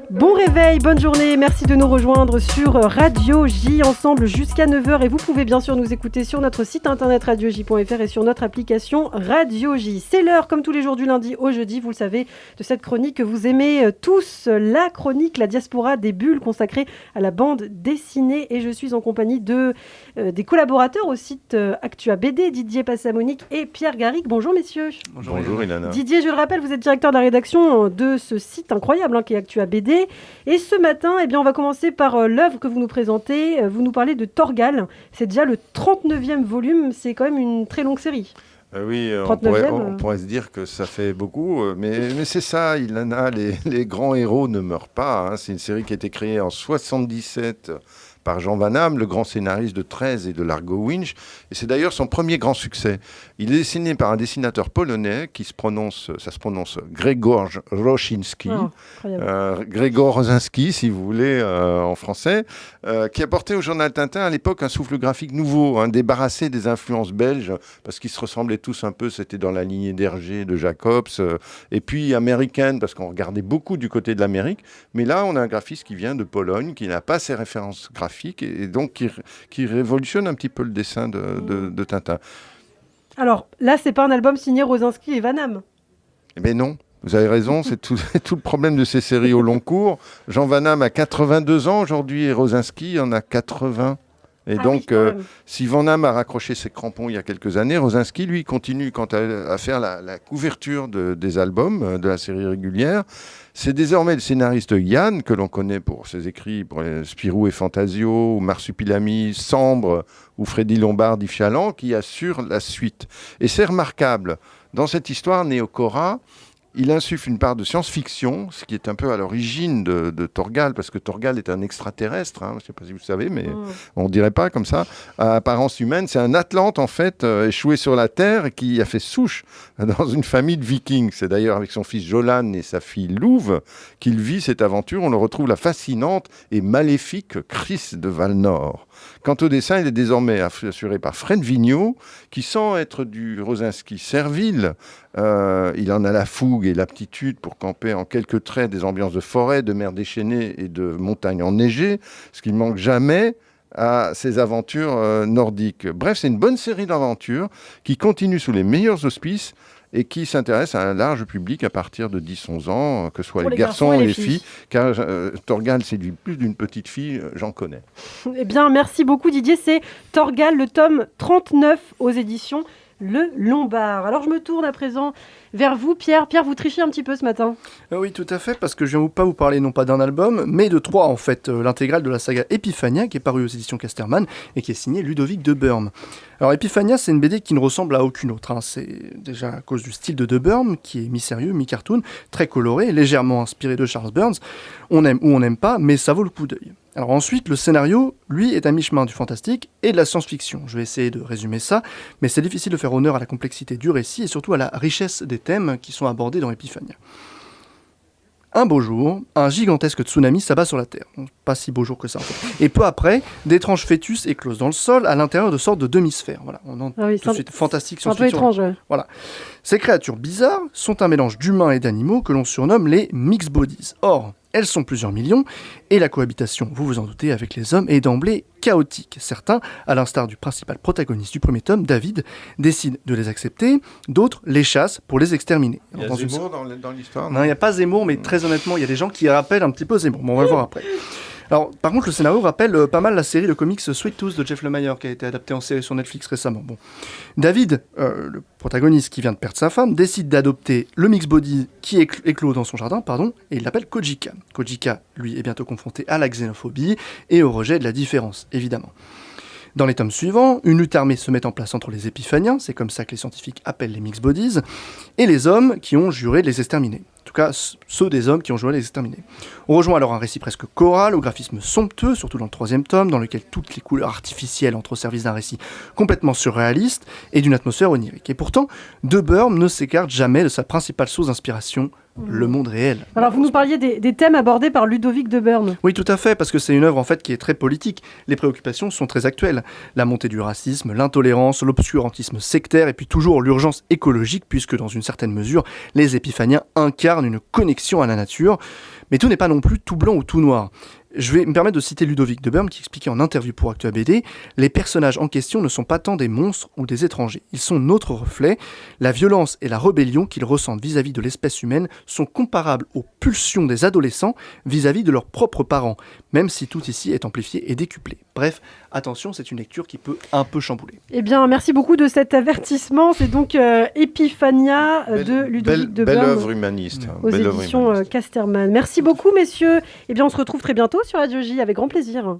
Bon réveil, bonne journée, merci de nous rejoindre sur Radio J ensemble jusqu'à 9h et vous pouvez bien sûr nous écouter sur notre site internet radioj.fr et sur notre application Radio J. C'est l'heure comme tous les jours du lundi au jeudi, vous le savez, de cette chronique que vous aimez tous, la chronique La Diaspora des Bulles consacrée à la bande dessinée et je suis en compagnie des collaborateurs au site Actua BD, Didier Passamonique et Pierre Garrigue. Bonjour messieurs. Bonjour Ilana. Didier, je le rappelle, vous êtes directeur de la rédaction de ce site incroyable qui est Actua BD. Et ce matin, on va commencer par l'œuvre que vous nous présentez. Vous nous parlez de Torgal. C'est déjà le 39e volume. C'est quand même une très longue série. Oui, on pourrait se dire que ça fait beaucoup, mais c'est ça, Ilana, les grands héros ne meurent pas. C'est une série qui a été créée en 1977 par Jean Van Hamme, le grand scénariste de 13 et de Largo Winch. Et c'est d'ailleurs son premier grand succès. Il est dessiné par un dessinateur polonais qui se prononce Grzegorz Rosinski, Grzegorz Rosinski si vous voulez en français, qui apportait au journal Tintin à l'époque un souffle graphique nouveau, débarrassé des influences belges, parce qu'ils se ressemblaient tous un peu, c'était dans la lignée d'Hergé, de Jacobs, et puis américaine, parce qu'on regardait beaucoup du côté de l'Amérique. Mais là, on a un graphiste qui vient de Pologne, qui n'a pas ces références graphiques, et donc qui révolutionne un petit peu le dessin de Tintin. Alors là, c'est pas un album signé Rosinski et Van Hamme. Mais non, vous avez raison, c'est tout le problème de ces séries au long cours. Jean Van Hamme a 82 ans aujourd'hui et Rosinski en a 80. Et donc, si Van Hamme a raccroché ses crampons il y a quelques années, Rosinski, lui, continue à faire la couverture des albums de la série régulière. C'est désormais le scénariste Yann, que l'on connaît pour ses écrits pour Spirou et Fantasio, ou Marsupilami, Sambre, ou Freddy Lombard, Yves Chaland, qui assure la suite. Et c'est remarquable. Dans cette histoire, Néocora, il insuffle une part de science-fiction, ce qui est un peu à l'origine de Torgal, parce que Torgal est un extraterrestre, je ne sais pas si vous savez, mais on ne dirait pas comme ça, à apparence humaine. C'est un Atlante, en fait, échoué sur la Terre, qui a fait souche dans une famille de vikings. C'est d'ailleurs avec son fils Jolan et sa fille Louve qu'il vit cette aventure. On le retrouve la fascinante et maléfique Chris de Valnor. Quant au dessin, il est désormais assuré par Fred Vigneault, qui, sans être du Rosinski servile, il en a la fougue et l'aptitude pour camper en quelques traits des ambiances de forêt, de mer déchaînée et de montagnes enneigées, ce qui ne manque jamais à ses aventures nordiques. Bref, c'est une bonne série d'aventures qui continue sous les meilleurs auspices et qui s'intéresse à un large public à partir de 10-11 ans, que ce soit les garçons et les filles, car Torgal séduit plus d'une petite fille, j'en connais. Eh bien, merci beaucoup Didier, c'est Torgal, le tome 39 aux éditions Le Lombard. Alors je me tourne à présent vers vous, Pierre. Pierre, vous trichez un petit peu ce matin. Oui, tout à fait, parce que je ne vais pas vous parler non pas d'un album, mais de trois en fait. L'intégrale de la saga Epiphania, qui est parue aux éditions Casterman et qui est signée Ludovic de Burm. Alors Epiphania, c'est une BD qui ne ressemble à aucune autre. C'est déjà à cause du style de Burm, qui est mi-sérieux, mi-cartoon, très coloré, légèrement inspiré de Charles Burns. On aime ou on n'aime pas, mais ça vaut le coup d'œil. Alors ensuite, le scénario, lui, est à mi-chemin du fantastique et de la science-fiction. Je vais essayer de résumer ça, mais c'est difficile de faire honneur à la complexité du récit et surtout à la richesse des thèmes qui sont abordés dans Epiphania. Un beau jour, un gigantesque tsunami s'abat sur la Terre. Pas si beau jour que ça en fait. Et peu après, d'étranges fœtus éclosent dans le sol à l'intérieur de sortes de demi-sphères. Voilà, on entend tout de suite fantastique science-fiction. C'est un peu étrange, ouais. Voilà. Ces créatures bizarres sont un mélange d'humains et d'animaux que l'on surnomme les mixed bodies. Or, elles sont plusieurs millions, et la cohabitation, vous vous en doutez, avec les hommes est d'emblée chaotique. Certains, à l'instar du principal protagoniste du premier tome, David, décident de les accepter, d'autres les chassent pour les exterminer. Il y a Zemmour dans l'histoire? Non, il n'y a pas Zemmour, mais très honnêtement, il y a des gens qui rappellent un petit peu Zemmour. Bon, on va le voir après. Alors, par contre, le scénario rappelle pas mal la série de comics Sweet Tooth de Jeff Lemire, qui a été adaptée en série sur Netflix récemment. Bon. David, le protagoniste qui vient de perdre sa femme, décide d'adopter le mixed body qui éclot dans son jardin, et il l'appelle Kojika. Kojika, lui, est bientôt confronté à la xénophobie et au rejet de la différence, évidemment. Dans les tomes suivants, une lutte armée se met en place entre les épiphaniens, c'est comme ça que les scientifiques appellent les mixed bodies, et les hommes qui ont juré de les exterminer. En tout cas, ceux des hommes qui ont juré de les exterminer. On rejoint alors un récit presque choral, au graphisme somptueux, surtout dans le troisième tome, dans lequel toutes les couleurs artificielles entrent au service d'un récit complètement surréaliste et d'une atmosphère onirique. Et pourtant, De Burm ne s'écarte jamais de sa principale source d'inspiration, le monde réel. Alors vous nous parliez des thèmes abordés par Ludovic de Burm. Oui, tout à fait, parce que c'est une œuvre en fait qui est très politique. Les préoccupations sont très actuelles. La montée du racisme, l'intolérance, l'obscurantisme sectaire et puis toujours l'urgence écologique, puisque dans une certaine mesure, les épiphaniens incarnent une connexion à la nature. Mais tout n'est pas non plus tout blanc ou tout noir. Je vais me permettre de citer Ludovic de Burme qui expliquait en interview pour Actua BD « Les personnages en question ne sont pas tant des monstres ou des étrangers. Ils sont notre reflet. La violence et la rébellion qu'ils ressentent vis-à-vis de l'espèce humaine sont comparables aux pulsions des adolescents vis-à-vis de leurs propres parents, même si tout ici est amplifié et décuplé. » Bref, attention, c'est une lecture qui peut un peu chambouler. Eh bien, merci beaucoup de cet avertissement. C'est donc Epiphania de Ludovic de Burme. Belle œuvre humaniste. Aux éditions Casterman. Merci beaucoup, messieurs. Eh bien, on se retrouve très bientôt sur Radio J, avec grand plaisir.